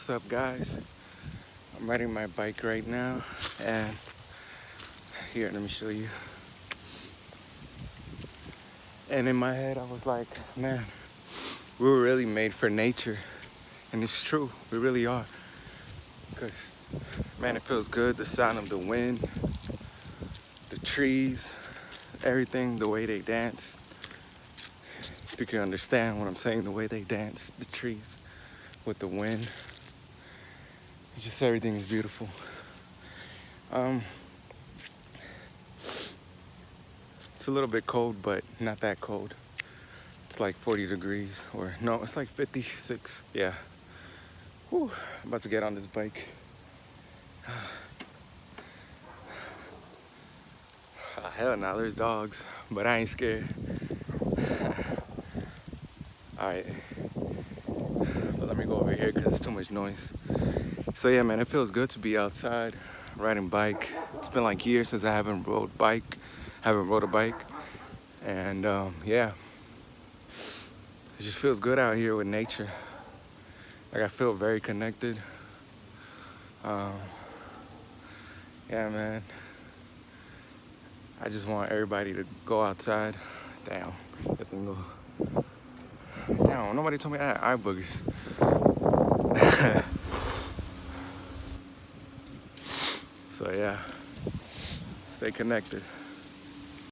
What's up, guys? I'm riding my bike right now, and here, let me show you. And in my head, I was like, man, we were really made for nature. And it's true, we really are. Because, man, it feels good, the sound of the wind, the trees, everything, the way they dance. If you can understand what I'm saying, the way they dance, the trees with the wind. It's just everything is beautiful. It's a little bit cold, but not that cold. It's like 40 degrees, or no, it's like 56, yeah. Whew, I'm about to get on this bike. Hell no, there's dogs, but I ain't scared. All right, but let me go over here because it's too much noise. So yeah, man, it feels good to be outside, riding bike. It's been like years since I haven't rode a bike. And yeah, it just feels good out here with nature. Like I feel very connected. Yeah, man. I just want everybody to go outside. Damn, that thing go. Damn, nobody told me I had eye boogers. So yeah, stay connected.